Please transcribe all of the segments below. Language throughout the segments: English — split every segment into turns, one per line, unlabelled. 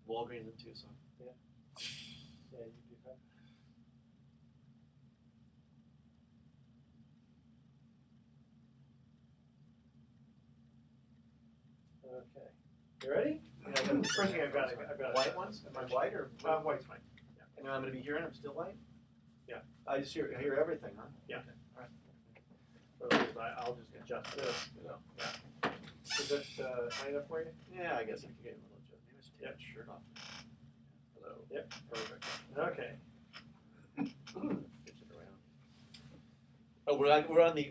Walgreens in Tucson.
Yeah. Yeah, you do that. Okay. You ready? Yeah, the first thing I've got
White ones? Am I white or?
White's fine. Yeah.
And I'm going to be here and I'm still white?
Yeah.
I just hear everything, huh?
Yeah.
Okay. All right.
So I'll just adjust this. You know. Yeah. Is that high enough for you?
Yeah, I guess I could get a little adjust. Maybe I should take the shirt off. Hello.
Yep. Perfect. Okay.
Fix it around. Oh, we're on the.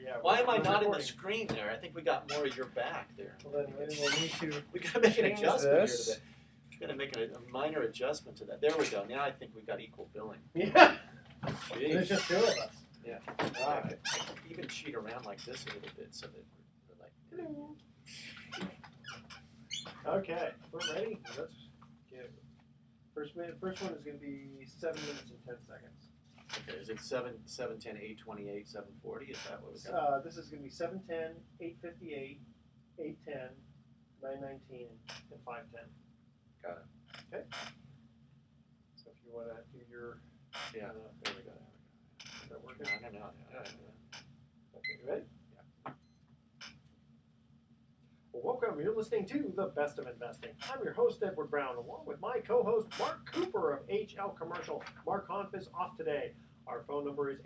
Yeah.
Why am I
we're
not in the
recording.
screen there? I think we got more of your back there.
Well, then maybe we'll need to.
We gotta make an
change
adjustment
this.
here today. We gotta make a minor adjustment to that. There we go. Now I think we got equal billing.
Yeah.
Jeez.
There's just two of us.
Yeah. I could even cheat around like this a little bit so that we're like.
Okay, we're ready. Let's get first one is going to be 7 minutes and 10 seconds.
Okay, is it 7:10, 8:28, 7:40? Is that what we got?
This is going to be 7:10, 8:58, 8:10, 9:19, and 5:10.
Got it.
Okay. So if you want to do your
Yeah. There we go.
is that working?
No.
Okay, you ready? Yeah. Well, welcome. You're listening to The Best of Investing. I'm your host, Edward Brown, along with my co-host, Mark Cooper of HL Commercial. Mark Hanf is off today. Our phone number is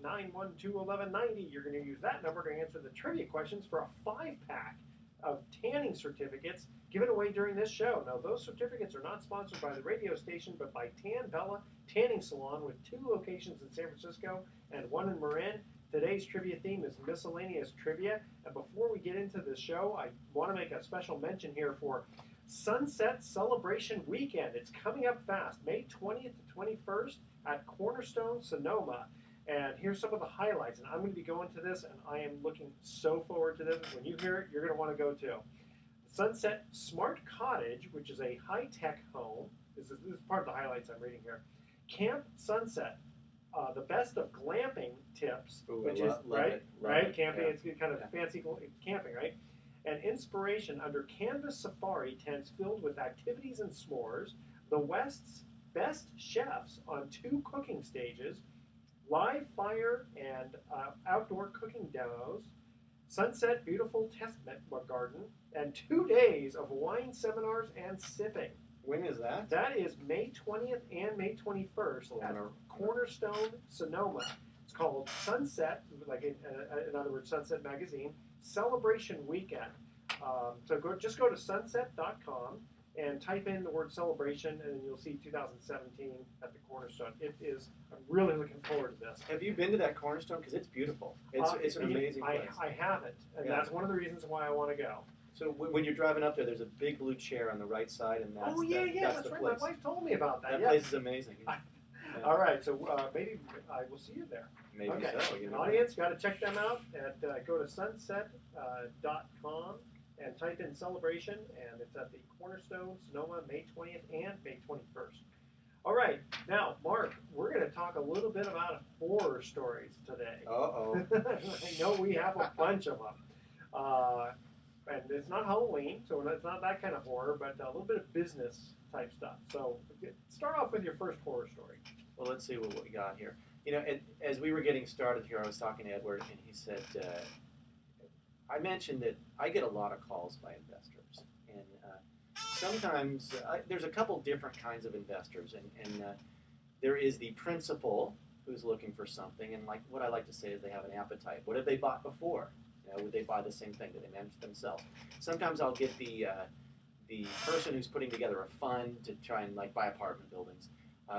888-912-1190. You're going to use that number to answer the trivia questions for a 5-pack of tanning certificates given away during this show. Now, those certificates are not sponsored by the radio station, but by Tan Bella Tanning Salon with 2 locations in San Francisco and 1 in Marin. Today's trivia theme is miscellaneous trivia. And before we get into the show, I want to make a special mention here for Sunset Celebration Weekend. It's coming up fast, May 20th to 21st at Cornerstone, Sonoma. And here's some of the highlights. And I'm going to be going to this, and I am looking so forward to this. When you hear it, you're going to want to go too. Sunset Smart Cottage, which is a high-tech home. This is part of the highlights I'm reading here. Camp Sunset, the best of glamping tips,
Ooh,
which
I
is
love it. Love
right,
it.
camping.
Yeah.
It's kind of fancy camping, right? And inspiration under Canvas Safari tents filled with activities and s'mores. The West's best chefs on 2 cooking stages, live fire and outdoor cooking demos. Sunset Beautiful Test Garden, and 2 days of wine seminars and sipping.
When is that?
That is May 20th and May 21st at Cornerstone, Sonoma. It's called Sunset, like in other words, Sunset Magazine, Celebration Weekend. So just go to sunset.com and type in the word celebration, and you'll see 2017 at the Cornerstone. I'm really looking forward to this.
Have you been to that Cornerstone? Because it's beautiful. It's an amazing place.
I haven't, and
Yeah.
that's one of the reasons why I want to go.
So when you're driving up there, there's a big blue chair on the right side, and that's
That's
the
right.
place.
My wife told me about that.
That
Yeah.
place is amazing. Yeah.
All right, so maybe I will see you there.
Maybe
Okay.
so. You know.
Audience, got to check them out at go to sunset.com and type in celebration, and it's at the Cornerstone, Sonoma, May 20th and May 21st. All right, now, Mark, we're going to talk a little bit about horror stories today.
Uh-oh.
I know we have a bunch of them. And it's not Halloween, so it's not that kind of horror, but a little bit of business type stuff. So start off with your first horror story.
Well, let's see what we got here. You know, as we were getting started here, I was talking to Edward, and he said, I mentioned that I get a lot of calls by investors. And sometimes there's a couple different kinds of investors. And there is the principal who's looking for something. And like what I like to say is they have an appetite. What have they bought before? Would they buy the same thing? Do they manage it themselves? Sometimes I'll get the person who's putting together a fund to try and like buy apartment buildings.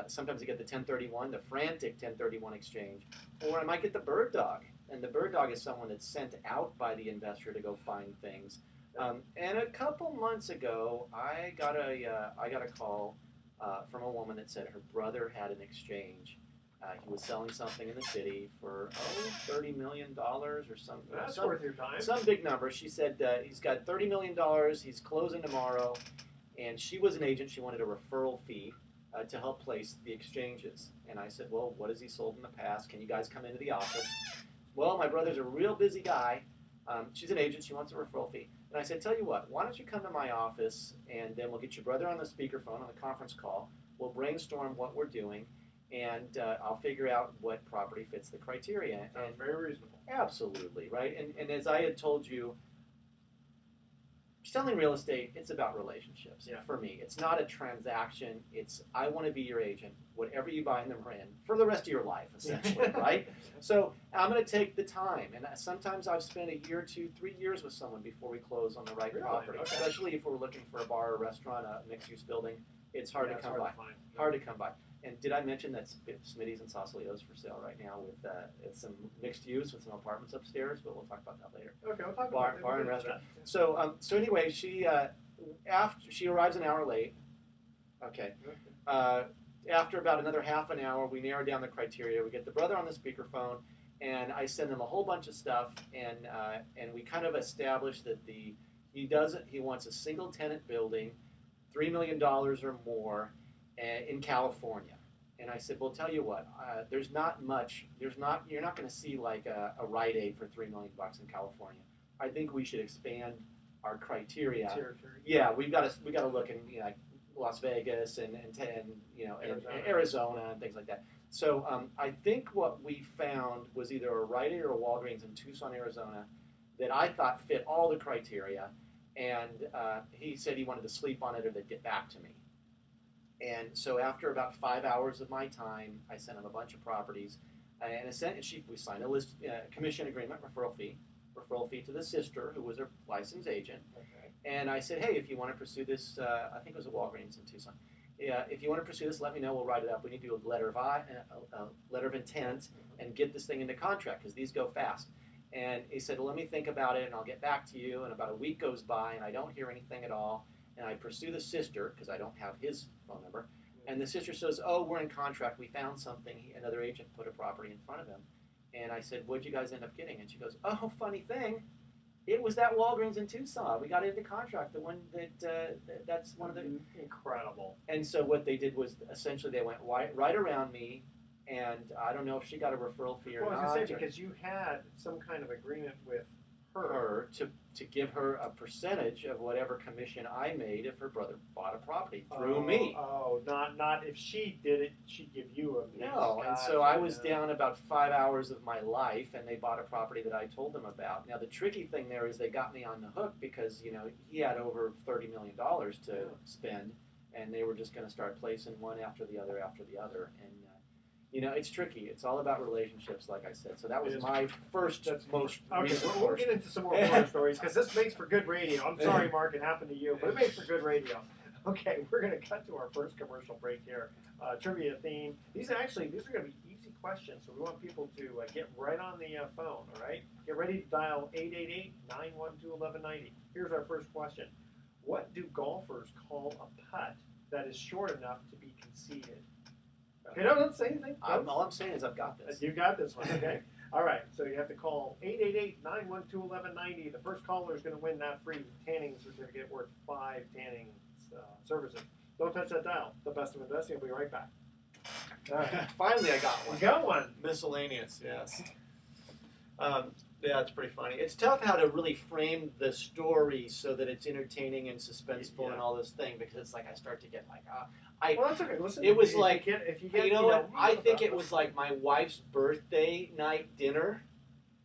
Sometimes I get the 1031, the frantic 1031 exchange, or I might get the bird dog. And the bird dog is someone that's sent out by the investor to go find things. And a couple months ago, I got a call from a woman that said her brother had an exchange He was selling something in the city for $30 million or something.
That's worth your time.
Some big number. She said he's got $30 million. He's closing tomorrow, and she was an agent. She wanted a referral fee to help place the exchanges. And I said, well, what has he sold in the past? Can you guys come into the office? Well, my brother's a real busy guy. She's an agent. She wants a referral fee. And I said, tell you what, why don't you come to my office, and then we'll get your brother on the speakerphone on the conference call. We'll brainstorm what we're doing, and I'll figure out what property fits the criteria.
Sounds very reasonable.
Absolutely, right? And as I had told you, selling real estate, it's about relationships.
Yeah.
For me, it's not a transaction. It's I want to be your agent, whatever you buy in the brand, for the rest of your life, essentially, right? So I'm going to take the time, and sometimes I've spent a year, 2, 3 years with someone before we close on the right
Really?
property,
Okay.
especially if we're looking for a bar or restaurant, a mixed-use building. It's hard to
It's
come
hard
by.
to find.
Hard to come by. And did I mention that Smitty's and Sausalito's for sale right now with some mixed use with some apartments upstairs? But we'll talk about that later.
Okay, we'll talk
Bar-
about
bar and
we'll get
restaurant.
to
So anyway, she after she arrives an hour late. Okay. After about another half an hour, we narrow down the criteria. We get the brother on the speakerphone, and I send them a whole bunch of stuff, and we kind of establish that he wants a single tenant building, $3 million or more, in California. And I said, well, tell you what, there's not much. You're not going to see like a Rite Aid for $3 million in California. I think we should expand our criteria.
territory.
Yeah, we got to look in like Las Vegas and Arizona and things like that. So I think what we found was either a Rite Aid or a Walgreens in Tucson, Arizona, that I thought fit all the criteria. And he said he wanted to sleep on it or they'd get back to me. And so after about 5 hours of my time, I sent him a bunch of properties, and we signed a list commission agreement, referral fee to the sister who was a licensed agent.
Okay.
And I said, hey, if you want to pursue this, I think it was a Walgreens in Tucson. If you want to pursue this, let me know. We'll write it up. We need to do a letter of intent and get this thing into contract because these go fast. And he said, well, let me think about it, and I'll get back to you. And about a week goes by, and I don't hear anything at all. And I pursue the sister because I don't have his phone number. And the sister says, oh, we're in contract. We found something. Another agent put a property in front of him. And I said, what'd you guys end up getting? And she goes, oh, funny thing. It was that Walgreens in Tucson. We got into contract. The one that's one of the...
Incredible.
And so what they did was essentially they went right around me. And I don't know if she got a referral fee or
Well, I was
not.
going to say, because you had some kind of agreement with her
to give her a percentage of whatever commission I made if her brother bought a property through me.
Oh, not if she did it, she'd give you a piece.
No, and so I was down about 5 hours of my life, and they bought a property that I told them about. Now the tricky thing there is they got me on the hook because he had over $30 million to spend, and they were just going to start placing one after the other, and. It's tricky. It's all about relationships, like I said. So that was my first, most recent
we'll get into some more horror stories because this makes for good radio. I'm sorry, Mark, it happened to you, but it makes for good radio. Okay, we're going to cut to our first commercial break here. Trivia theme. These are going to be easy questions, so we want people to get right on the phone, all right? Get ready to dial 888-912-1190. Here's our first question. What do golfers call a putt that is short enough to be conceded? Okay, no, don't say anything.
All I'm saying is I've got this.
You got this one, okay? All right, so you have to call 888-912-1190. The first caller is going to win that free tanning certificate worth 5 tanning services. Don't touch that dial. The best of investing. We'll be right back. All right.
Finally, I got one.
You got one.
Miscellaneous, yes. Yeah, it's pretty funny. It's tough how to really frame the story so that it's entertaining and suspenseful and all this thing because it's like I start to get like,
well, that's okay. Listen,
it was
if
like,
you get,
you know what? I think it was like my wife's birthday night dinner,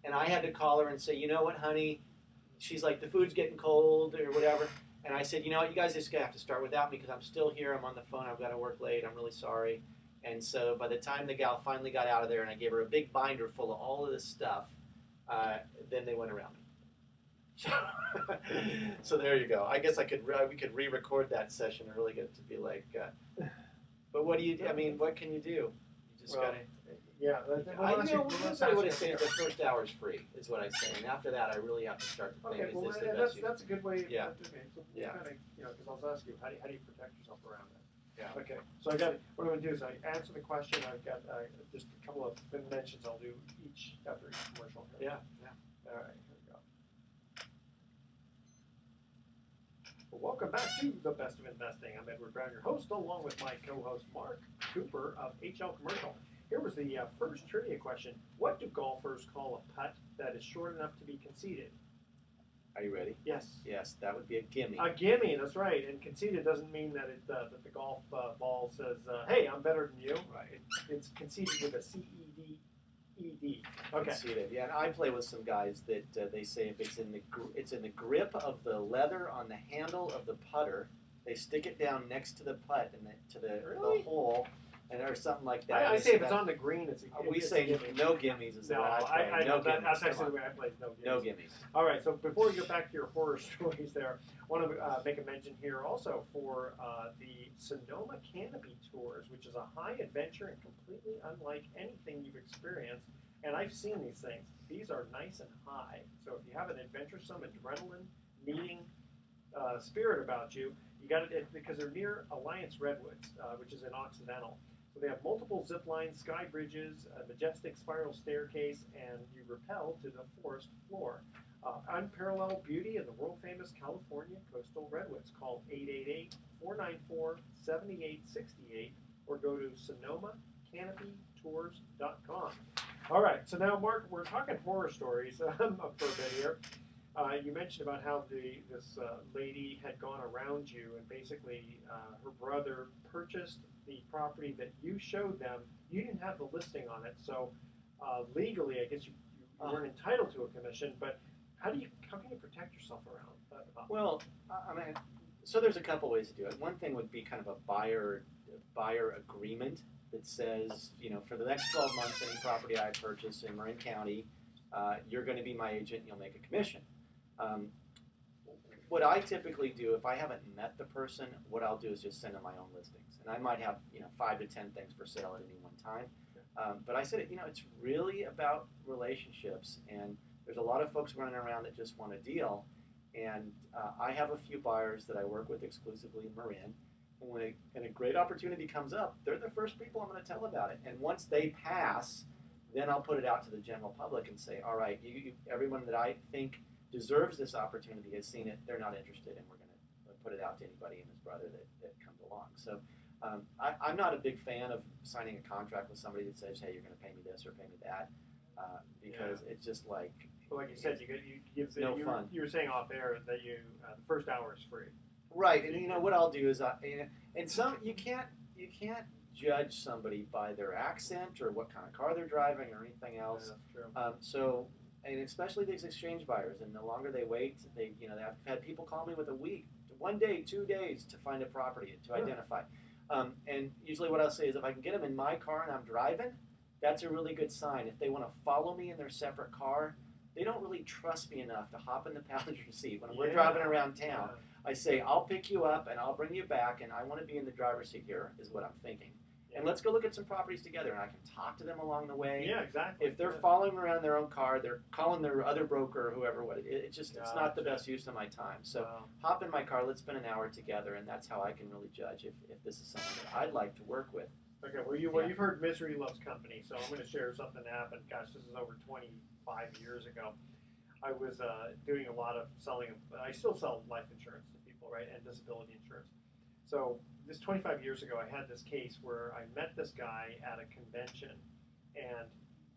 and I had to call her and say, you know what, honey? She's like, the food's getting cold or whatever. And I said, you know what, you guys just have to start without me because I'm still here. I'm on the phone. I've got to work late. I'm really sorry. And so by the time the gal finally got out of there and I gave her a big binder full of all of this stuff, then they went around me. So there you go. I guess we could re-record that session and really get to be like, but what do you do? I mean, what can you do? You just gotta.
Yeah,
I would say the first hour is free, is what I say, and after that, I really have to start to think:
okay,
is this the best?
That's a good way.
Yeah.
So we'll kind of, because I'll ask you, how do you protect yourself around that?
Yeah.
Okay. So I got. What I'm going to do is I answer the question. I've got just a couple of mentions. I'll do each after each commercial. Here.
Yeah.
All right. Here we go. Well, welcome back to the Best of Investing. I'm Edward Brown, your host, along with my co-host Mark Cooper of HL Commercial. Here was the first trivia question. What do golfers call a putt that is short enough to be conceded?
Are you ready?
Yes.
Yes, that would be a gimme.
A gimme, that's right. And conceded doesn't mean that that the golf ball says, "Hey, I'm better than you."
Right.
It's conceded with a C-E-D-E-D. Okay.
Conceded. Yeah, and I play with some guys that they say if it's in the grip of the leather on the handle of the putter, they stick it down next to the putt and
Really?
the hole, and or something like that.
I say if it's on the green, it's a
We
it's
say
a gimme.
no gimmies is the
No,
way I play.
I
no
know that,
gimmies.
that's
Come
actually
on.
the way I play. No gimmies.
No gimmies.
All right, so before we get back to your horror stories there, I want to make a mention here also for the Sonoma Canopy Tours, which is a high adventure and completely unlike anything you've experienced. And I've seen these things. These are nice and high. So if you have an adventuresome, adrenaline-needing spirit about you, you got it because they're near Alliance Redwoods, which is in Occidental. So they have multiple zip lines, sky bridges, a majestic spiral staircase, and you rappel to the forest floor. Unparalleled beauty in the world-famous California coastal redwoods. Call 888-494-7868 or go to SonomaCanopyTours.com. All right, so now, Mark, we're talking horror stories for a bit here. You mentioned about how this lady had gone around you, and basically her brother purchased the property that you showed them. You didn't have the listing on it, so legally, I guess you weren't entitled to a commission. But how can you protect yourself around that?
Well, I mean, so there's a couple ways to do it. One thing would be kind of a buyer agreement that says, for the next 12 months, any property I purchase in Marin County, you're going to be my agent and you'll make a commission. What I typically do, if I haven't met the person, what I'll do is just send them my own listings. And I might have 5 to 10 things for sale at any one time. But I said, it's really about relationships. And there's a lot of folks running around that just want a deal. And I have a few buyers that I work with exclusively in Marin. And when a great opportunity comes up, they're the first people I'm going to tell about it. And once they pass, then I'll put it out to the general public and say, all right, everyone that I think deserves this opportunity has seen it. They're not interested, and we're going to put it out to anybody and his brother that comes along. So I'm not a big fan of signing a contract with somebody that says, hey, you're going to pay me this or pay me that, because it's just like...
Well, like you said,
no fun.
You were saying off air that the first hour is free.
Right, and what I'll do is, you can't judge somebody by their accent or what kind of car they're driving or anything else.
Yeah, that's
So,
true.
and especially these exchange buyers, and the longer they wait, I've had people call me with a week, 1 day, 2 days to find a property to identify. And usually what I'll say is if I can get them in my car and I'm driving, that's a really good sign. If they want to follow me in their separate car, they don't really trust me enough to hop in the passenger seat. When we're driving around town, I say, I'll pick you up and I'll bring you back, and I want to be in the driver's seat here, is what I'm thinking.
Yeah.
And let's go look at some properties together, and I can talk to them along the way.
Yeah, exactly.
If they're following around their own car, they're calling their other broker or whoever. It's not the best use of my time. So hop in my car, let's spend an hour together, and that's how I can really judge if this is something that I'd like to work with.
Okay, well, you've heard misery loves company, so I'm going to share something that happened. Gosh, this is over 25 years ago. I was doing a lot of selling. I still sell life insurance to people, right, and disability insurance. So this 25 years ago, I had this case where I met this guy at a convention, and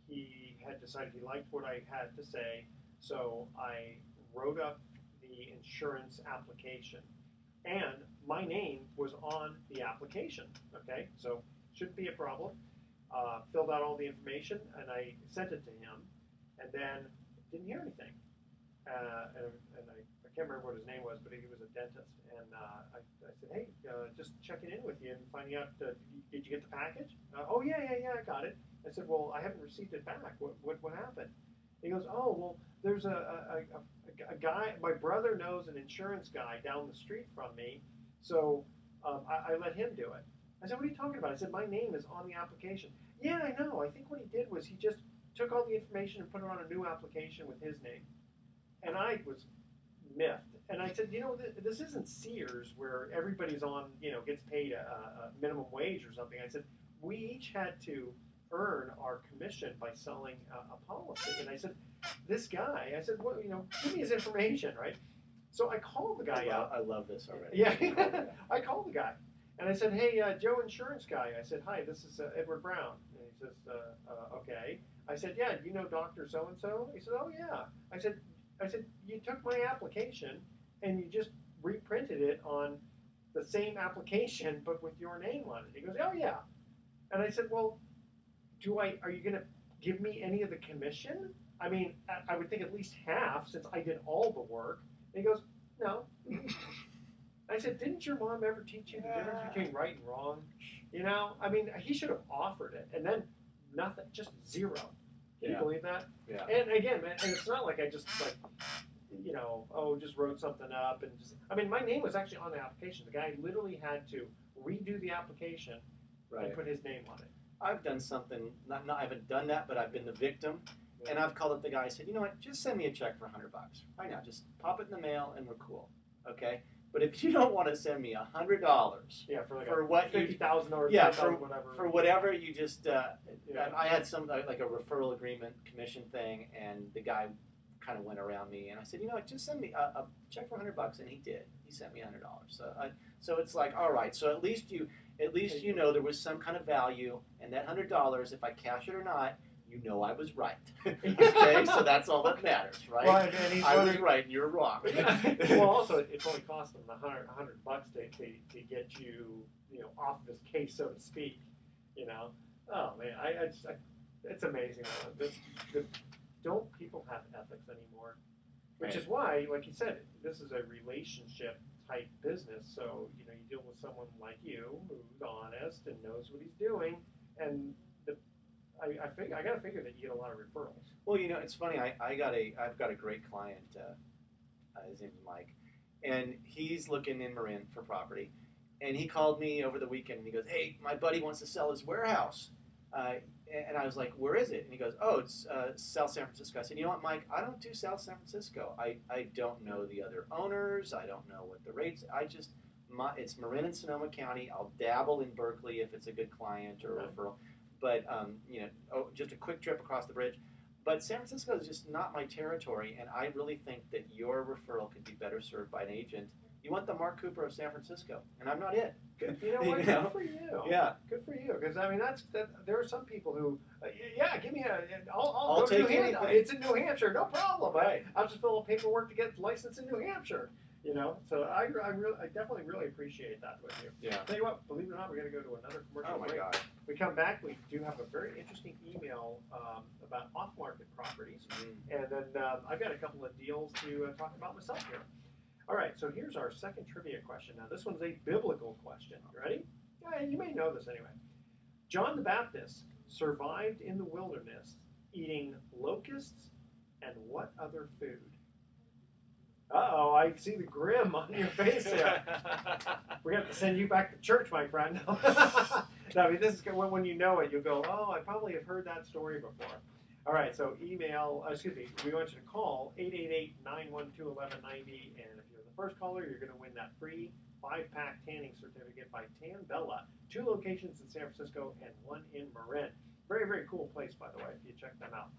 he had decided he liked what I had to say, so I wrote up the insurance application, and my name was on the application. Okay, so shouldn't be a problem. Filled out all the information, and I sent it to him, and then didn't hear anything. And I can't remember what his name was, but he was a dentist. And I said, hey, just checking in with you and finding out, did you get the package? Oh, yeah, I got it. I said, well, I haven't received it back. What happened? He goes, oh, well, there's a guy, my brother knows an insurance guy down the street from me, so I let him do it. I said, what are you talking about? I said, my name is on the application. Yeah, I know. I think what he did was he just took all the information and put it on a new application with his name. And I was miffed. And I said, this isn't Sears where everybody's gets paid a minimum wage or something. I said, we each had to earn our commission by selling a policy. And I said, this guy, I said, well, give me his information, right? So I called the guy up.
I love this already.
Yeah, I called the guy. And I said, hey, Joe Insurance Guy. I said, hi, this is Edward Brown. And he says, okay. I said, yeah, you know Dr. So-and-so? He said, oh, yeah. I said, you took my application and you just reprinted it on the same application but with your name on it. He goes, oh, yeah. And I said, well, are you going to give me any of the commission? I mean, I would think at least half since I did all the work. And he goes, no. I said, didn't your mom ever teach you the difference between right and wrong? I mean, he should have offered it. And then nothing, just zero. Can you believe that?
Yeah.
And again, man, and it's not like I just just wrote something up and I mean, my name was actually on the application. The guy literally had to redo the application and put his name on it.
I've done something, I haven't done that, but I've been the victim. Yeah. And I've called up the guy and said, you know what, just send me a check for $100 right now. Just pop it in the mail and we're cool. Okay? But if you don't want to send me $100, for what
$50,000 or whatever,
for whatever you just, I had some like a referral agreement commission thing, and the guy kind of went around me, and I said, you know what, just send me a check for $100, and he did. He sent me $100. So it's like, all right. So at least you know there was some kind of value, and that $100, if I cash it or not, you know I was right. Okay, so that's all that matters, right?
Well, and
I was right, and you're wrong.
Well, also, it's only cost them $100 to get you, off this case, so to speak. Oh man, it's amazing. Don't people have ethics anymore? Which is why, like you said, this is a relationship type business. So you deal with someone like you who's honest and knows what he's doing, and I got to figure that you get a lot of referrals.
Well, it's funny. I've got a great client. His name's Mike, and he's looking in Marin for property. And he called me over the weekend, and he goes, "Hey, my buddy wants to sell his warehouse." And I was like, "Where is it?" And he goes, "Oh, it's South San Francisco." I said, "You know what, Mike? I don't do South San Francisco. I don't know the other owners. I don't know what the rates. It's Marin and Sonoma County. I'll dabble in Berkeley if it's a good client or a referral." But just a quick trip across the bridge. But San Francisco is just not my territory, and I really think that your referral could be better served by an agent. You want the Mark Cooper of San Francisco, and I'm not it.
You know what? Good for you.
Yeah.
Good for you. Because I mean, there are some people who, give me I'll go to
take
New Hampshire.
anything.
It's in New Hampshire, no problem.
Right.
I'll just fill out paperwork to get licensed in New Hampshire. So I definitely really appreciate that with you.
Yeah.
Tell you what, believe it or not, we're going to go to another commercial break.
Oh my God.
We come back, we do have a very interesting email about off-market properties, and then I've got a couple of deals to talk about myself here. All right, so here's our second trivia question. Now, this one's a biblical question. You ready? Yeah, you may know this anyway. John the Baptist survived in the wilderness eating locusts and what other food? Uh-oh, I see the grim on your face here. We're going to have to send you back to church, my friend. No, I mean, this is when you know it, you'll go, oh, I probably have heard that story before. All right, so we want you to call 888-912-1190, and if you're the first caller, you're going to win that free 5-pack tanning certificate by Tan Bella. 2 locations in San Francisco and 1 in Marin. Very, very cool place, by the way, if you check them out.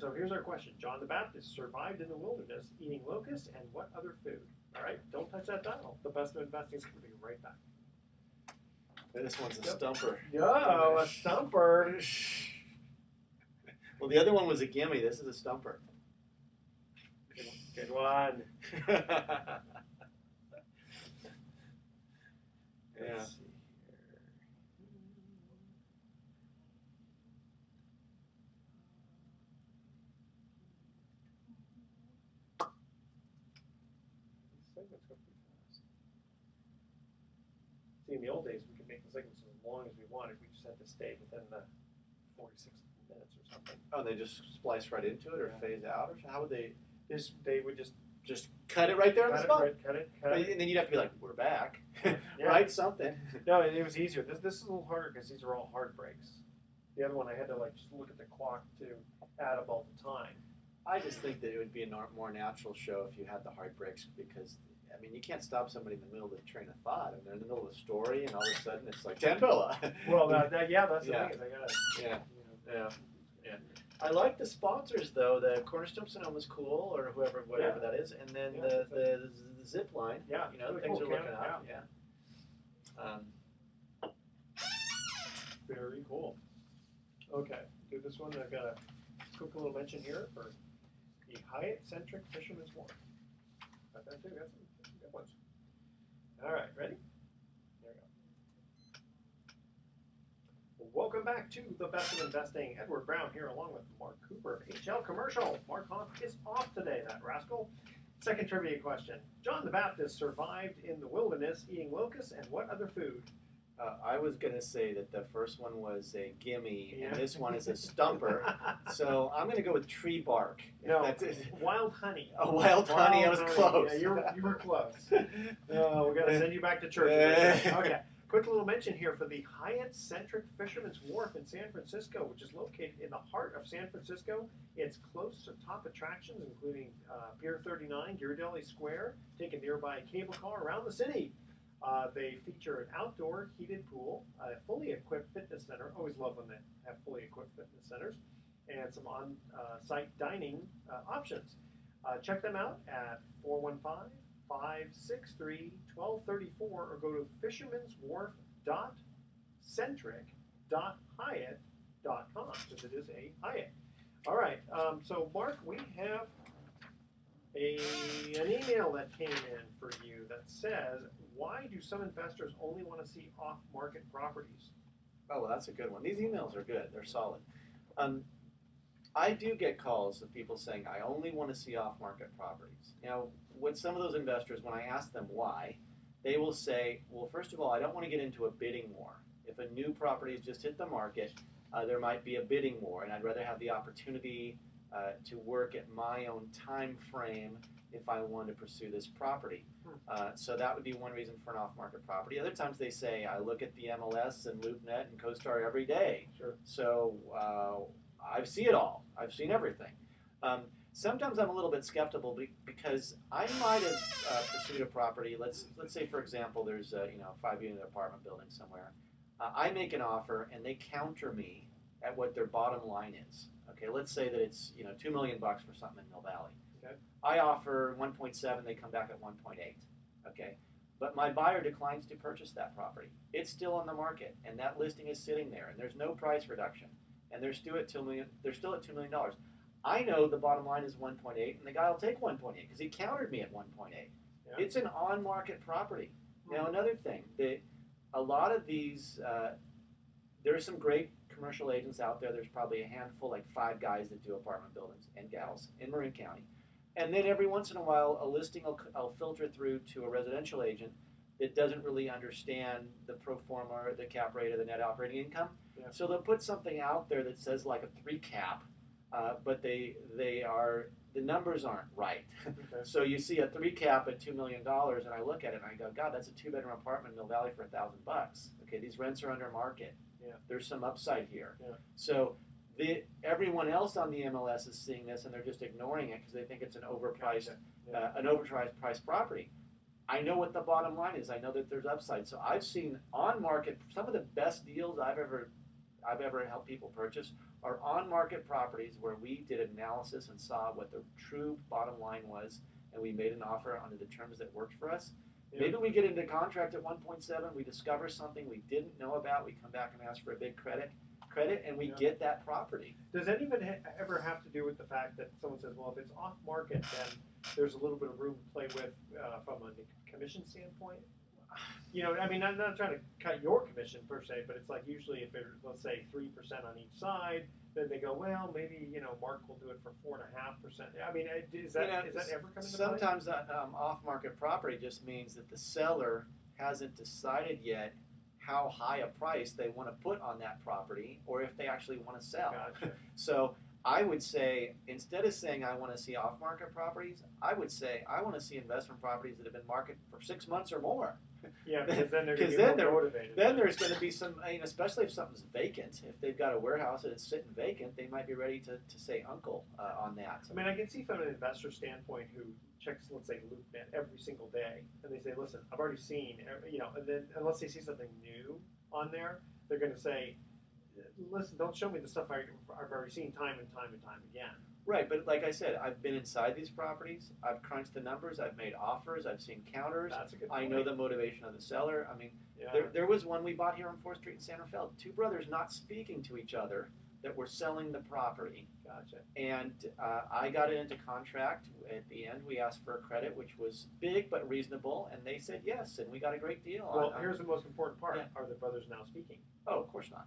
So here's our question. John the Baptist survived in the wilderness eating locusts and what other food? All right, don't touch that dial. The best of investing is going to be right back.
This one's a stumper.
Yo, a stumper.
Well, the other one was a gimme. This is a stumper.
Good one.
Yeah.
Segments go pretty fast. See, in the old days, we could make the segments as long as we wanted. We just had to stay within the 46 minutes or something.
Oh, they just splice right into it, or phase out, or how would they?
They would just
cut it right there on the spot.
Cut it.
And then you'd have to be like, "We're back,"
Yeah.
Write something.
No, it was easier. This is a little harder because these are all hard breaks. The other one, I had to just look at the clock to add up all the time.
I just think that it would be a more natural show if you had the heartbreaks because, I mean, you can't stop somebody in the middle of the train of thought. I mean, they're in the middle of a story, and all of a sudden it's like Tambilla.
Well, that's the
Yeah.
thing. Is I gotta,
Yeah.
you know,
Yeah. I like the sponsors though. The Cornerstone Sonoma's cool, or whatever that is, and then
Yeah,
the zip line.
Yeah,
You know,
really
things
cool,
are looking
Cam,
up. Yeah.
Very cool. Okay, do this one. I've got a quick little mention here for the Hyatt-centric Fisherman's Wharf. Got that too. Got some good ones. All right, ready? There we go. Welcome back to the Best of Investing. Edward Brown here, along with Mark Cooper, HL Commercial. Mark Hoff is off today, that rascal. Second trivia question: John the Baptist survived in the wilderness eating locusts and what other food?
I was gonna say that the first one was a gimme,
Yeah.
and this one is a stumper. So I'm gonna go with tree bark. if
No,
that's it.
wild honey.
A wild honey. I was close.
Yeah, you were close. Oh, we got to send you back to church. Okay. Quick little mention here for the Hyatt-centric Fisherman's Wharf in San Francisco, which is located in the heart of San Francisco. It's close to top attractions, including Pier 39, Ghirardelli Square, take a nearby cable car around the city. They feature an outdoor heated pool, a fully equipped fitness center. Always love when they have fully equipped fitness centers, and some on-site dining options. Check them out at 415-563-1234 or go to fishermanswharf.centric.hyatt.com because it is a Hyatt. All right, so Mark, we have an email that came in for you that says, why do some investors only want to see off-market properties?
Oh, well, that's a good one. These emails are good. They're solid. I do get calls of people saying, I only want to see off-market properties. Now, with some of those investors, when I ask them why, they will say, well, first of all, I don't want to get into a bidding war. If a new property has just hit the market, there might be a bidding war, and I'd rather have the opportunity to work at my own time frame if I wanted to pursue this property. So that would be one reason for an off-market property. Other times they say, I look at the MLS and LoopNet and CoStar every day.
Sure.
So I see it all. I've seen everything. Sometimes I'm a little bit skeptical because I might have pursued a property. Let's say, for example, there's a 5-unit apartment building somewhere. I make an offer and they counter me at what their bottom line is. Okay, let's say that it's $2 million for something in Mill Valley.
Okay.
I offer 1.7, they come back at 1.8. Okay, but my buyer declines to purchase that property. It's still on the market, and that listing is sitting there, and there's no price reduction, and they're still at $2 million. I know the bottom line is 1.8, and the guy will take 1.8 because he countered me at 1.8.
Yeah.
It's an on-market property. Now, another thing, a lot of these, there are some great commercial agents out there. There's probably a handful, like 5 guys that do apartment buildings and gals in Marin County. And then every once in a while, a listing will filter through to a residential agent that doesn't really understand the pro forma or the cap rate or the net operating income.
Yeah.
So they'll put something out there that says like a 3 cap, but the numbers aren't right.
Okay.
So you see a 3 cap at $2 million, and I look at it and I go, God, that's a 2-bedroom apartment in Mill Valley for $1,000. Okay, these rents are under market.
Yeah.
There's some upside here.
Yeah.
So everyone else on the MLS is seeing this, and they're just ignoring it because they think it's an overpriced, priced property. I know what the bottom line is. I know that there's upside. So I've seen on market some of the best deals I've ever helped people purchase are on market properties where we did analysis and saw what the true bottom line was, and we made an offer under the terms that worked for us. Yeah. Maybe we get into contract at 1.7. We discover something we didn't know about. We come back and ask for a big credit, and we get that property.
Does any of it ever have to do with the fact that someone says, well, if it's off market, then there's a little bit of room to play with from a commission standpoint? I mean, I'm not trying to cut your commission per se, but it's like usually if it's, let's say, 3% on each side, then they go, well, maybe, Mark will do it for 4.5%. I mean, is that ever coming to play?
Sometimes that off-market property just means that the seller hasn't decided yet how high a price they want to put on that property or if they actually want to sell.
Gotcha.
So I would say, instead of saying I want to see off-market properties, I would say I want to see investment properties that have been marketed for 6 months or more.
Yeah, because then they're going to
Because
be more motivated.
then there's going to be some, I mean, especially if something's vacant. If they've got a warehouse and it's sitting vacant, they might be ready to say uncle on that.
I mean, I can see from an investor standpoint who checks, let's say, LoopNet every single day, and they say, listen, I've already seen, and then unless they see something new on there, they're going to say, listen, don't show me the stuff I've already seen time and time and time again.
Right, but like I said, I've been inside these properties. I've crunched the numbers. I've made offers. I've seen counters.
That's a good
I
point.
know the motivation of the seller. I mean,
Yeah.
there was one we bought here on 4th Street in Santa Fe. Two brothers not speaking to each other that were selling the property.
Gotcha.
And I got it into contract. At the end, we asked for a credit, which was big but reasonable, and they said yes, and we got a great deal.
Well, here's the most important part.
Yeah.
Are the brothers now speaking?
Oh, of course not.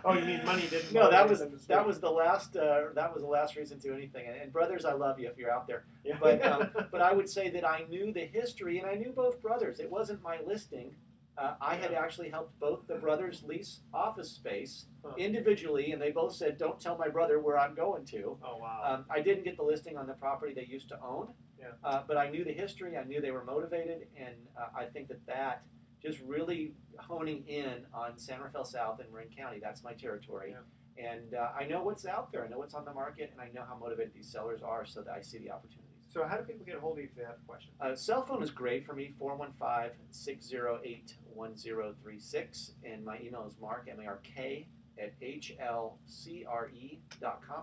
Oh, you mean money didn't?
No, that was
them to speak.
the last reason to anything. And brothers, I love you if you're out there.
Yeah.
But I would say that I knew the history, and I knew both brothers. It wasn't my listing. I had actually helped both the brothers lease office space individually, and they both said, "Don't tell my brother where I'm going to."
Oh wow.
I didn't get the listing on the property they used to own,
Yeah.
but I knew the history. I knew they were motivated, and I think that just really honing in on San Rafael South and Marin County. That's my territory.
Yeah.
And I know what's out there. I know what's on the market, and I know how motivated these sellers are, so that I see the opportunities.
So how do people get a hold of you if they have a question?
Cell phone is great for me, 415-608-1036, and my email is mark, M-A-R-K, at hlcre.com.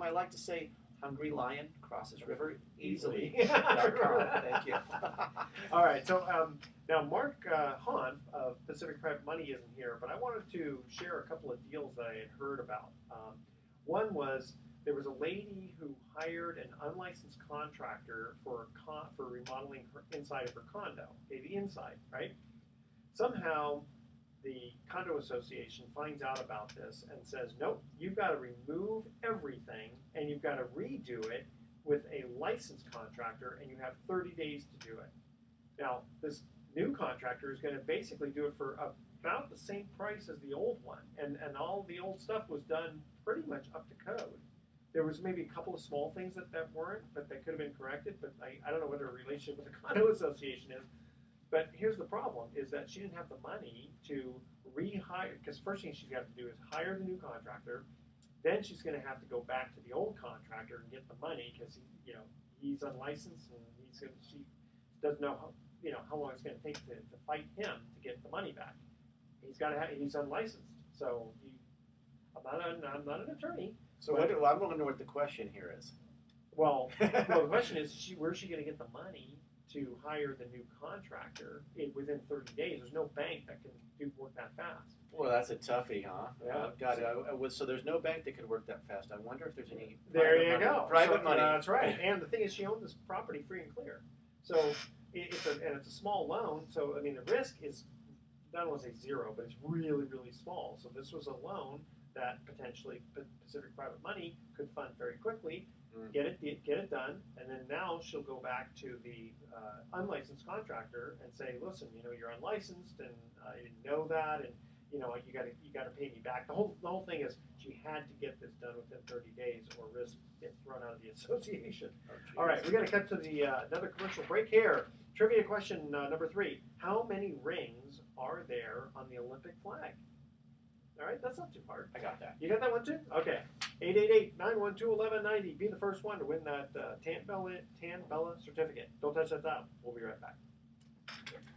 I like to say Hungry Lion crosses river easily. Thank you.
All right, so now Mark Hahn of Pacific Private Money isn't here, but I wanted to share a couple of deals that I had heard about. One was there was a lady who hired an unlicensed contractor for remodeling her inside of her condo. Okay, the inside, right? Somehow the condo association finds out about this and says, nope, you've got to remove everything and you've got to redo it with a licensed contractor, and you have 30 days to do it. Now, this new contractor is going to basically do it for about the same price as the old one, and all the old stuff was done pretty much up to code. There was maybe a couple of small things that weren't, but that could have been corrected, but I don't know what her relationship with the condo association is. But here's the problem, is that she didn't have the money to rehire, because first thing she's got to do is hire the new contractor, then she's going to have to go back to the old contractor and get the money, because he's unlicensed, and she doesn't know how long it's going to take to fight him to get the money back. He's unlicensed, so I'm not an attorney.
So I'm wondering what the question here is.
Well, the question is, where's she going to get the money to hire the new contractor within 30 days? There's no bank that can do work that fast.
Well, that's a toughie, huh?
Yeah.
So there's no bank that could work that fast. I wonder if there's any
Private
money.
That's right. And the thing is, she owned this property free and clear. So it's a small loan. So I mean, the risk is, I don't want to say zero, but it's really, really small. So this was a loan that potentially Pacific Private Money could fund very quickly, get it done, and then now she'll go back to the unlicensed contractor and say, listen, you're unlicensed, and I didn't know that, and you got to pay me back. The whole thing is she had to get this done within 30 days, or risk getting thrown out of the association.
Oh,
all right, we got to cut to the another commercial break here. Trivia question number 3: how many rings are there on the Olympic flag? All right, that's not too hard.
I got that.
You got that one too? Okay. 888-912-1190. Be the first one to win that Tan Bella certificate. Don't touch that dial. We'll be right back.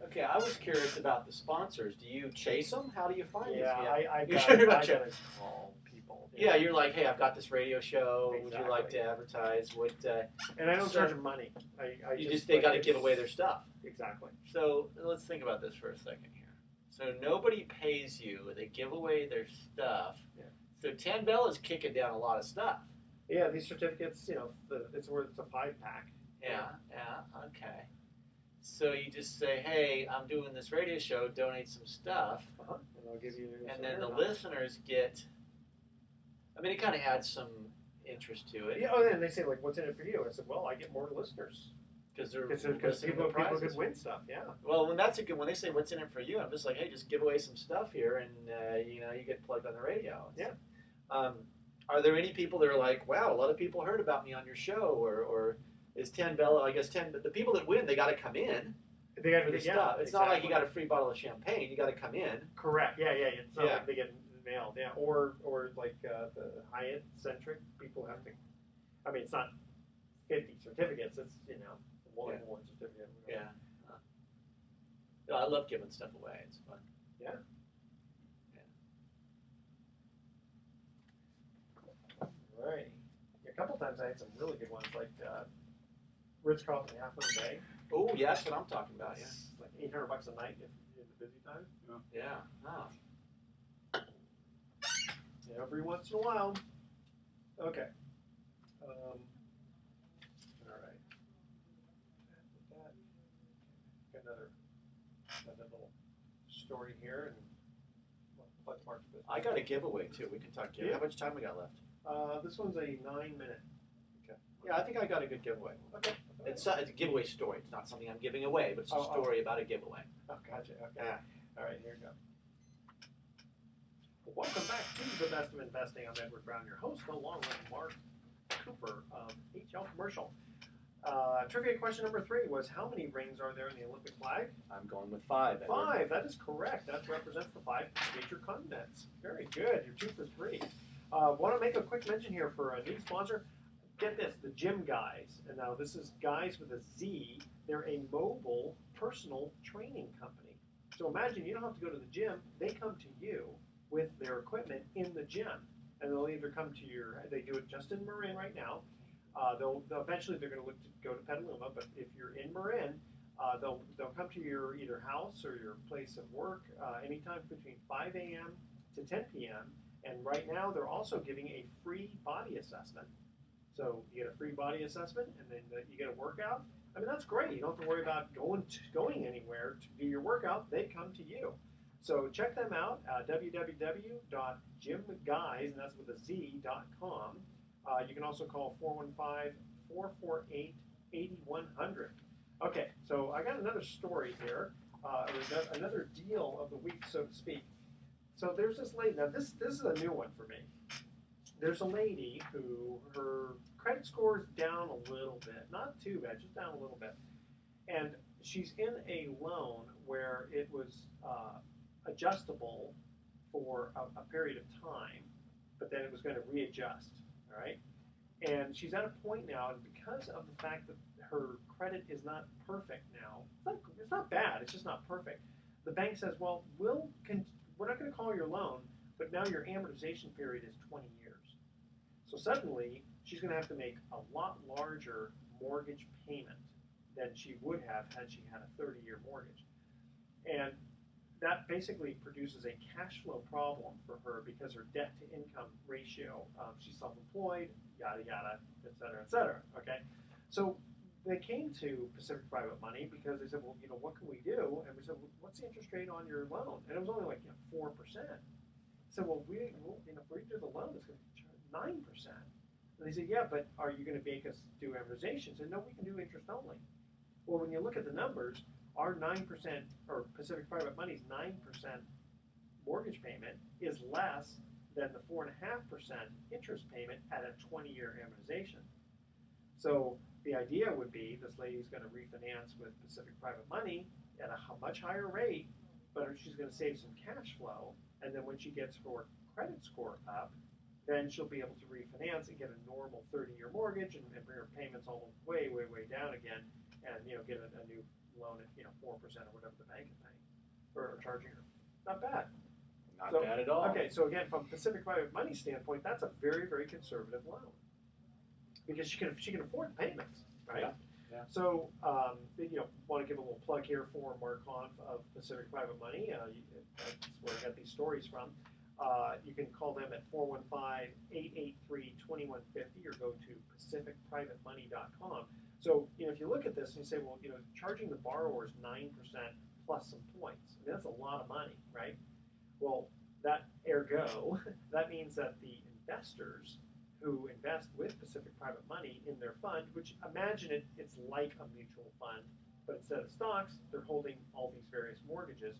Okay, I was curious about the sponsors. Do you chase them? How do you find these?
I
You're
got
sure
to
about you?
call people.
Yeah, you're like, hey, I've got this radio show. Would you like
Exactly.
to advertise?
And I don't charge them money.
They got to give away their stuff.
Exactly.
So let's think about this for a second here. So nobody pays you. They give away their stuff.
Yeah.
So Tan Bella is kicking down a lot of stuff.
Yeah, these certificates, it's worth a 5-pack.
Yeah, okay. So you just say, hey, I'm doing this radio show, donate some stuff.
And I'll give you.
And then the listeners get, it kind of adds some interest to it.
Yeah, oh, and they say, like, what's in it for you? I said, well, I get more listeners.
Because they're
Because people could win stuff, yeah.
Well, when that's a good, when they say what's in it for you, I'm just like, hey, just give away some stuff here, and you get plugged on the radio.
Yeah.
Are there any people that are like, wow, a lot of people heard about me on your show, or is 10 Bella? I guess 10. But the people that win, they got to come in
They got
for the stuff. It's not like you got a free bottle of champagne. You got to come in.
Correct. Yeah. It's not like they get mailed. Yeah. Or like the Hyatt centric people have to. I mean, it's not 50 certificates. It's one certificate.
Yeah. I love giving stuff away. It's fun.
Yeah. Right. A couple times I had some really good ones, like Ritz-Carlton Half Moon Bay.
Oh, yeah, that's what I'm talking about. Yeah.
It's like $800 a night if in the busy time.
Yeah. Oh.
Every once in a while. Okay. All right. Got another little story here, and plug Mark's business.
I got a giveaway too. We can talk.
Yeah.
How much time we got left?
This one's a 9-minute.
Okay. Yeah, I think I got a good giveaway.
Okay.
It's a giveaway story. It's not something I'm giving away, but it's a story about a giveaway.
Oh, gotcha. Okay.
Yeah.
All right, here we go. Well, welcome back to The Best of Investing. I'm Edward Brown, your host, along with Mark Cooper of HL Commercial. Trivia question number 3 was, how many rings are there in the Olympic flag?
I'm going with 5. Edward.
5. That is correct. That represents the 5 major continents. Very good. You're 2 for 3. Want to make a quick mention here for a new sponsor. Get this, the Gym Guys. And now this is Guys with a Z. They're a mobile personal training company. So imagine you don't have to go to the gym. They come to you with their equipment in the gym. And they'll either come to they do it just in Marin right now. They'll eventually they're going to look to go to Petaluma, but if you're in Marin, they'll come to your either house or your place of work anytime between 5 a.m. to 10 p.m. And right now they're also giving a free body assessment. So you get a free body assessment, and then you get a workout. I mean, that's great. You don't have to worry about going anywhere to do your workout. They come to you. So check them out, www.gymguys, and that's with a Z.com. You can also call 415-448-8100. Okay, so I got another story here, another deal of the week, so to speak. So there's this lady. Now this is a new one for me. There's a lady who her credit score is down a little bit, not too bad, just down a little bit, and she's in a loan where it was adjustable for a period of time, but then it was going to readjust. All right, and she's at a point now, and because of the fact that her credit is not perfect now, it's not bad, it's just not perfect. The bank says, well, we're not going to call your loan, but now your amortization period is 20 years. So suddenly, she's going to have to make a lot larger mortgage payment than she would have had she had a 30-year mortgage. And that basically produces a cash flow problem for her because her debt-to-income ratio, she's self-employed, yada, yada, et cetera, okay? So they came to Pacific Private Money because they said, well, what can we do? And we said, well, what's the interest rate on your loan? And it was only like 4%. So, well, if we do the loan, it's going to charge 9%. And they said, yeah, but are you going to make us do amortization? I said, no, we can do interest only. Well, when you look at the numbers, our 9%, or Pacific Private Money's 9% mortgage payment is less than the 4.5% interest payment at a 20-year amortization. So the idea would be this lady's going to refinance with Pacific Private Money at a much higher rate, but she's going to save some cash flow, and then when she gets her credit score up, then she'll be able to refinance and get a normal 30-year mortgage and bring her payments all way, way, way down again, and get a new loan at 4% or whatever the bank is paying or charging her. Not bad.
Not bad at all.
Okay, so again, from Pacific Private Money standpoint, that's a very, very conservative loan because she can afford the payments, right?
Yeah.
So want to give a little plug here for Mark Conf of Pacific Private Money. That's where I got these stories from. You can call them at 415-883-2150 or go to pacificprivatemoney.com. So, if you look at this and you say, well, charging the borrowers 9% plus some points, I mean, that's a lot of money, right? Well, that means that the investors who invest with Pacific Private Money in their fund, which imagine it's like a mutual fund, but instead of stocks, they're holding all these various mortgages.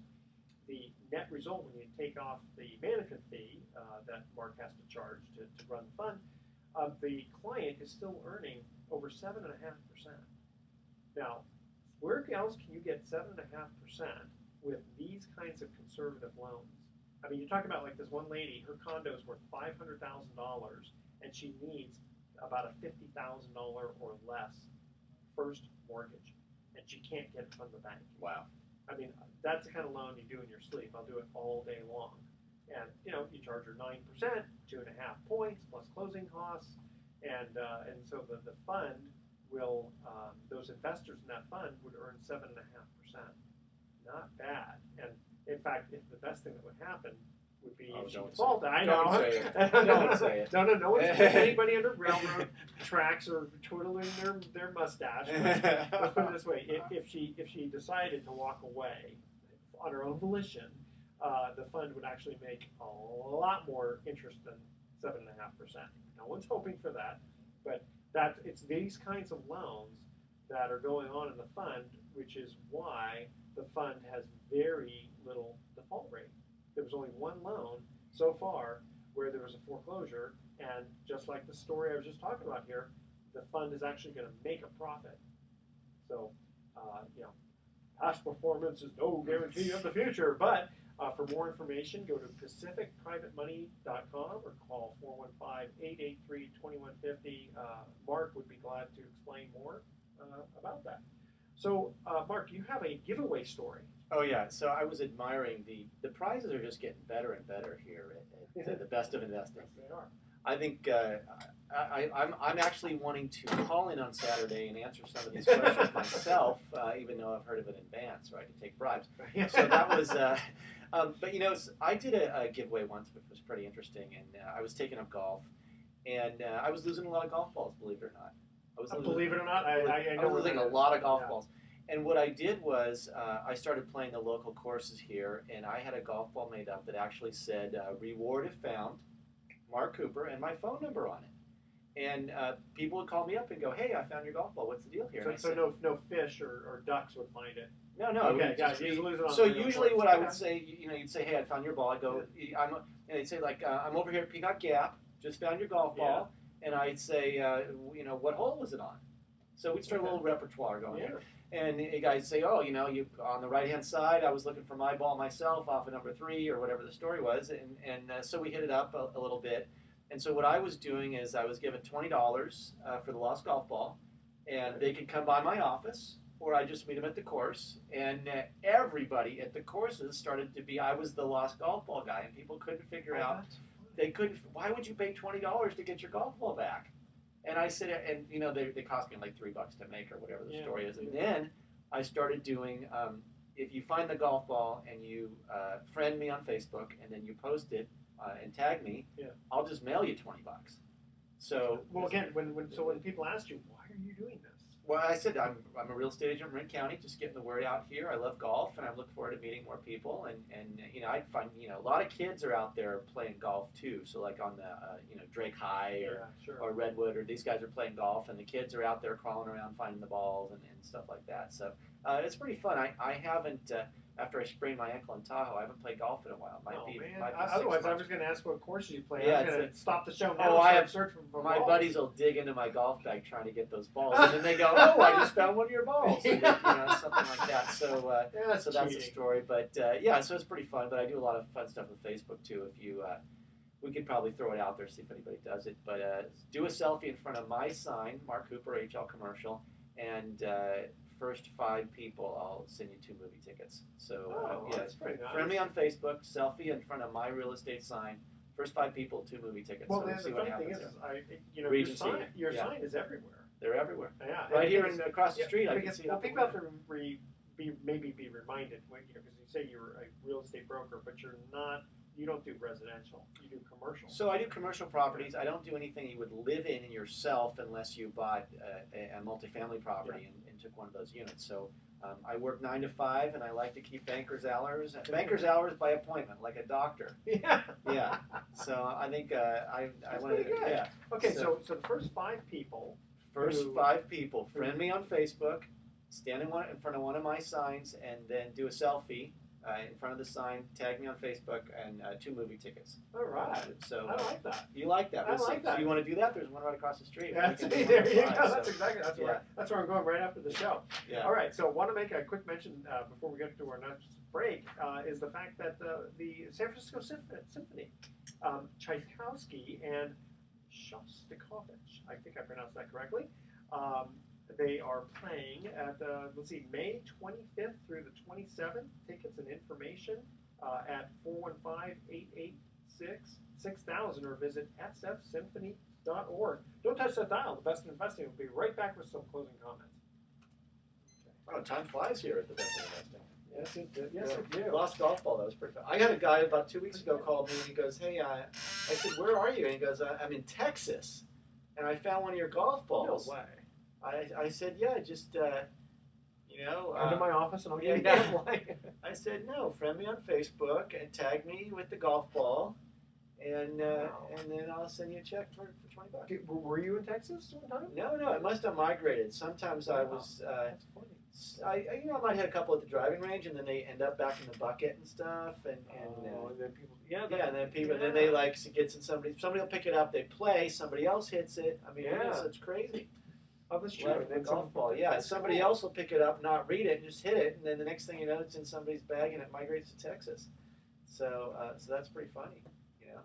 the net result when you take off the management fee that Mark has to charge to run the fund, the client is still earning over 7.5%. Now, where else can you get 7.5% with these kinds of conservative loans? I mean, you're talking about like this one lady, her condo is worth $500,000, and she needs about a $50,000 or less first mortgage, and she can't get it from the bank.
Wow.
I mean, that's the kind of loan you do in your sleep. I'll do it all day long. And, you charge her 9%, 2.5 points plus closing costs. And so the fund will, those investors in that fund would earn 7.5%. Not bad. And in fact, if the best thing that would happen would be if she defaulted. I know.
Don't say it. Don't say it.
No one's putting anybody under railroad tracks or twiddling their mustache. Let's put it this way: if she decided to walk away on her own volition, the fund would actually make a lot more interest than 7.5%. No one's hoping for that, but it's these kinds of loans that are going on in the fund, which is why the fund has very little default rate. There was only one loan so far where there was a foreclosure, and just like the story I was just talking about here, the fund is actually going to make a profit. So, past performance is no guarantee of the future, but for more information, go to pacificprivatemoney.com or call 415-883-2150. Mark would be glad to explain more about that. So, Mark, you have a giveaway story.
Oh yeah, so I was admiring the prizes are just getting better and better here at the Best of Investing.
They are.
I think I'm actually wanting to call in on Saturday and answer some of these questions myself, even though I've heard of it in advance, right? To take bribes. So that was, but I did a giveaway once, which was pretty interesting, and I was taking up golf, and I was losing a lot of golf balls, believe it or not.
Believe it or not, I
was losing a lot of golf balls. And what I did was I started playing the local courses here, and I had a golf ball made up that actually said, reward if found, Mark Cooper, and my phone number on it. And people would call me up and go, hey, I found your golf ball. What's the deal here?
So no fish or ducks would find it?
No.
Okay, guys,
so usually what I would say, you'd say, hey, I found your ball. I'd go, and they'd say, like, I'm over here at Peacock Gap, just found your golf ball. And I'd say, what hole was it on? So we'd start a little repertoire going here. And the guys say, oh, you on the right-hand side, I was looking for my ball myself off of number 3 or whatever the story was. And so we hit it up a little bit. And so what I was doing is I was given $20 for the lost golf ball. And they could come by my office, or I just meet them at the course. And everybody at the courses started to be, I was the lost golf ball guy. And people couldn't figure out. They couldn't. Why would you pay $20 to get your golf ball back? And I said, and they cost me like $3 to make or whatever the story is. And then I started doing. If you find the golf ball and you friend me on Facebook and then you post it and tag me, I'll just mail you $20. So
again, when people ask you, why are you doing this?
Well, I said I'm a real estate agent in Marin County, just getting the word out here. I love golf, and I look forward to meeting more people. And I find a lot of kids are out there playing golf too. So like on the Drake High or Redwood, or these guys are playing golf, and the kids are out there crawling around finding the balls and stuff like that. So it's pretty fun. I haven't after I sprained my ankle in Tahoe, I haven't played golf in a while. Might be
otherwise, I was going to ask what course you play.
Yeah,
I was going to stop the show now.
Oh, I have
search for
my
balls.
buddies will dig into my golf bag trying to get those balls, and then they go, "Oh, I just found one of your balls," and something like that. So, that's the story. But so it's pretty fun. But I do a lot of fun stuff with Facebook too. If you, we could probably throw it out there, see if anybody does it. But do a selfie in front of my sign, Mark Cooper HL Commercial, and first 5 people, I'll send you 2 movie tickets. So
that's pretty nice.
Friend me on Facebook, selfie in front of my real estate sign. First 5 people, 2 movie tickets.
Well,
so
the funny thing is, your sign is everywhere.
They're everywhere.
Yeah,
right here and across the street. I can see.
Well, people have to maybe be reminded because you say you're a real estate broker, but you're not. You don't do residential. You do commercial.
So I do commercial properties. I don't do anything you would live in yourself unless you bought a multifamily property and took one of those units. So I work 9 to 5, and I like to keep banker's hours. Banker's hours by appointment, like a doctor.
Yeah.
Yeah. So I think I want to. Yeah.
Okay. So the first 5 people.
First 5 people, friend me on Facebook, stand in front of one of my signs, and then do a selfie in front of the sign, tag me on Facebook, and 2 movie tickets.
All right.
So
I like that.
you like that?
I like that.
So you want to do that? There's one right across the street.
That's
We
there
can do one
you
at
go.
5,
That's
so,
exactly that's where I'm going right after the show.
Yeah.
All right. So want to make a quick mention before we get to our next break is the fact that the San Francisco Symphony, Tchaikovsky and Shostakovich, I think I pronounced that correctly. They are playing at May 25th through the 27th. Tickets and information at 415-886-6000 or visit sfsymphony.org. Don't touch that dial. The Best of Investing will be right back with some closing comments.
Oh, time flies here at the Best of Investing.
Yes, it did. Yes, it did.
Lost golf ball. That was pretty fun. I got a guy about 2 weeks ago called me and he goes, "Hey, I said, where are you?" And he goes, "I'm in Texas, and I found one of your golf balls."
No way.
I said, "Yeah, just
Come to my office and I'll give you
yeah.
that line.
I said, "No, friend me on Facebook and tag me with the golf ball, and then I'll send you a check for $20."
Were you in Texas one time?
No, it must have migrated. Sometimes I was.
That's funny.
I might hit a couple at the driving range, and then they end up back in the bucket and stuff, and
then people,
then they like gets in somebody will pick it up, they play, somebody else hits it. I mean, it's crazy.
Oh, that's true.
Left with golf ball, yeah. Somebody else will pick it up, not read it, and just hit it, and then the next thing you know, it's in somebody's bag and it migrates to Texas. So that's pretty funny, you know.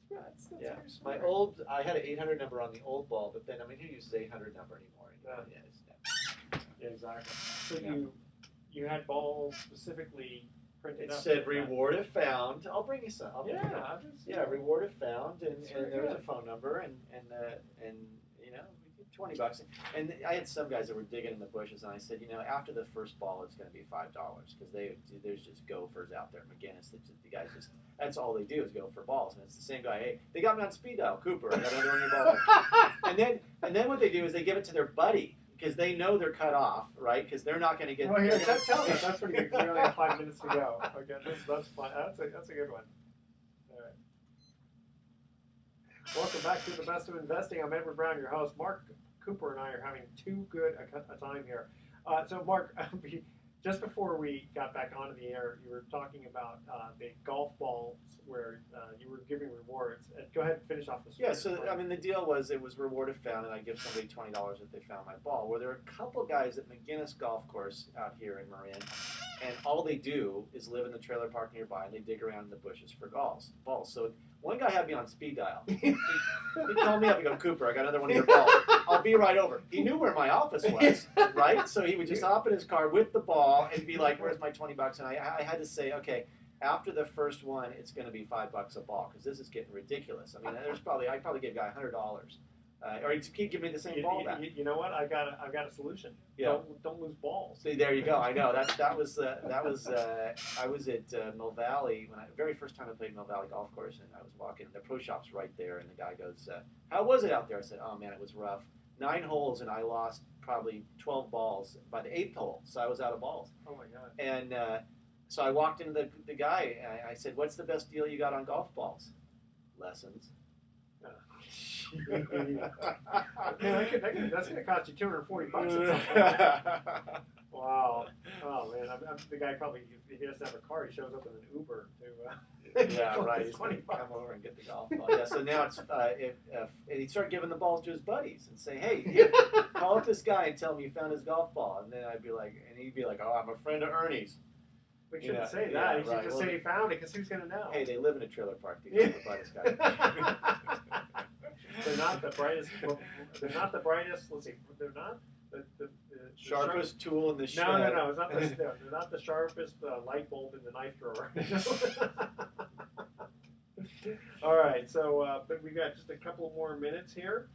That's
Yeah,
very smart.
I had an 800 number on the old ball, but then who uses 800 number anymore?
Yeah, exactly. So
Yeah.
you had balls specifically printed
It
up.
said reward if found. I'll bring you some. Reward if found, and there was a phone number, and $20. And I had some guys that were digging in the bushes, and I said, after the first ball, it's going to be $5 because there's just gophers out there. McGinnis, the guys that's all they do is go for balls, and it's the same guy. Hey, they got me on speed dial, Cooper. I got another one in your ball. and then what they do is they give it to their buddy because they know they're cut off, right? Because they're not going to get.
Well, here, tell me. That's pretty good. We only have 5 minutes to go. Okay, that's fine. That's a good one. All right. Welcome back to the Best of Investing. I'm Edward Brown, your host. Mark Cooper and I are having too good a time here. So, Mark, just before we got back onto the air, you were talking about the golf balls where you were giving rewards. Go ahead and finish off the story.
Yeah, so, the deal was it was reward if found, and I give somebody $20 if they found my ball. Well, there are a couple guys at McGinnis Golf Course out here in Marin, and all they do is live in the trailer park nearby, and they dig around in the bushes for balls. So one guy had me on speed dial. He called me up and go, "Cooper, I got another one of your balls. I'll be right over." He knew where my office was, right? So he would just hop in his car with the ball and be like, "Where's my $20?" And I had to say, okay, after the first one, it's going to be $5 a ball because this is getting ridiculous. I mean, I probably gave a guy $100, or he'd keep giving me the same ball back.
You know what? I've got a solution.
Yeah.
Don't lose balls.
See, there you go. I know that was I was at Mill Valley very first time I played Mill Valley Golf Course, and I was walking. The pro shop's right there, and the guy goes, "How was it out there?" I said, "Oh man, it was rough. 9 holes, and I lost probably 12 balls by the 8th hole, so I was out of balls."
Oh my God.
And so I walked into the guy, and I said, "What's the best deal you got on golf balls?" "Lessons."
Man, that's going to cost you $240 at some point. Wow. Oh man, the guy probably he doesn't have a car. He shows up in an Uber to.
Yeah, right. He's going to come over and get the golf ball. Yeah. So now it's and he'd start giving the balls to his buddies and say, "Hey, here, call up this guy and tell him you found his golf ball." And then he'd be like, "Oh, I'm a friend of Ernie's."
We shouldn't say that.
Yeah,
he should just say he found it because who's going to know?
Hey, they live in a trailer park. These are the brightest guys.
They're not the brightest. They're not the brightest. Let's see. They're not the
sharpest tool in the shed.
No. It's not they're not the sharpest light bulb in the knife drawer. All right. So, but we got just a couple more minutes here.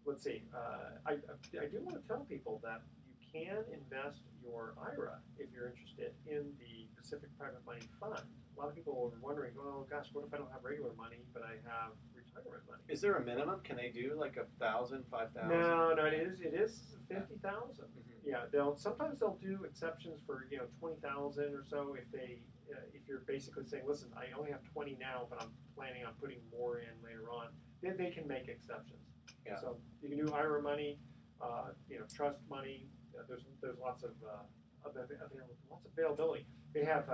Let's see. I do want to tell people that you can invest your IRA if you're interested in the Pacific Private Money Fund. A lot of people are wondering, "Oh gosh, what if I don't have regular money, but I have retirement money?"
Is there a minimum? Can they do like 1,000, 5,000?
No, it is 50,000.
Mm-hmm.
Yeah, sometimes they'll do exceptions for 20,000 or so if you're basically saying, "Listen, I only have 20 now, but I'm planning on putting more in later on." Then they can make exceptions.
Yeah.
So you can do IRA money, trust money. There's lots of lots of availability. They have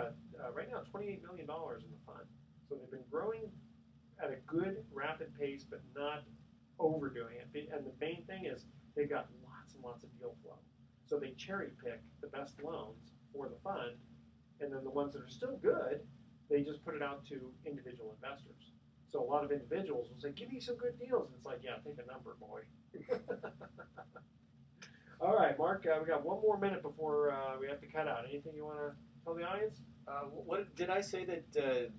right now $28 million in the fund, so they've been growing at a good, rapid pace, but not overdoing it. And the main thing is they've got lots and lots of deal flow, so they cherry pick the best loans for the fund, and then the ones that are still good, they just put it out to individual investors. So a lot of individuals will say, "Give me some good deals," and it's like, "Yeah, take a number, boy." All right, Mark, we got one more minute before we have to cut out. Anything you want to tell the audience?
What did I say that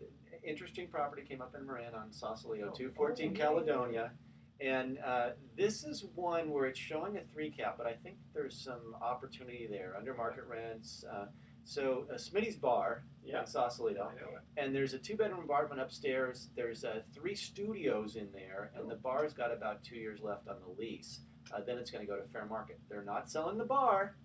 interesting property came up in Marin on Sausalito,
Oh,
214
yeah.
Caledonia, and this is one where it's showing a 3 cap, but I think there's some opportunity there under market rents. So Smitty's Bar in Sausalito,
I know it.
and there's a 2-bedroom apartment upstairs. There's 3 studios in there, and the bar's got about 2 years left on the lease. Then it's going to go to fair market. They're not selling the bar,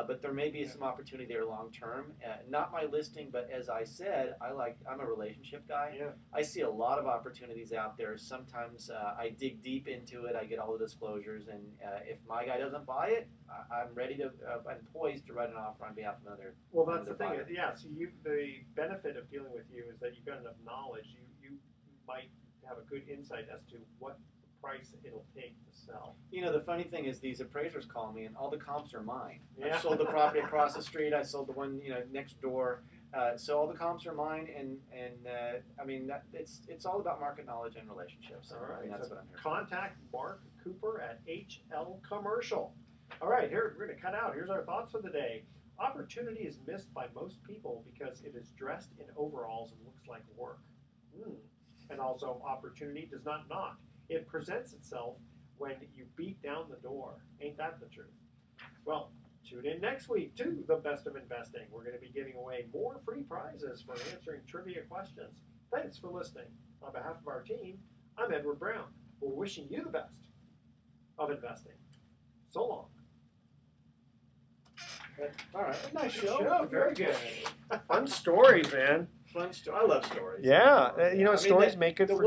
but there may be some opportunity there long term. Not my listing, but as I said, I'm a relationship guy.
Yeah.
I see a lot of opportunities out there. Sometimes I dig deep into it. I get all the disclosures, and if my guy doesn't buy it, I'm ready to. I'm poised to write an offer on behalf of another.
Well, that's the
another
thing.
buyer.
Yeah. So the benefit of dealing with you is that you've got enough knowledge. You might have a good insight as to what price it'll take to sell.
You know, the funny thing is these appraisers call me, and all the comps are mine.
Yeah.
I sold the property across the street. I sold the one next door. So all the comps are mine, and I mean it's all about market knowledge and relationships.
All right.
And that's
So
what I'm here.
contact Mark Cooper at HL Commercial. All right. Here we're going to cut out. Here's our thoughts for the day. Opportunity is missed by most people because it is dressed in overalls and looks like work. And also, opportunity does not knock. It presents itself when you beat down the door. Ain't that the truth? Well, tune in next week to The Best of Investing. We're going to be giving away more free prizes for answering trivia questions. Thanks for listening. On behalf of our team, I'm Edward Brown. We're wishing you the best of investing. So long.
All right, nice
Good
show.
show. Very good. Fun stories, man.
Fun story. I love stories.
Yeah,
I mean,
stories
the-
make good
the
for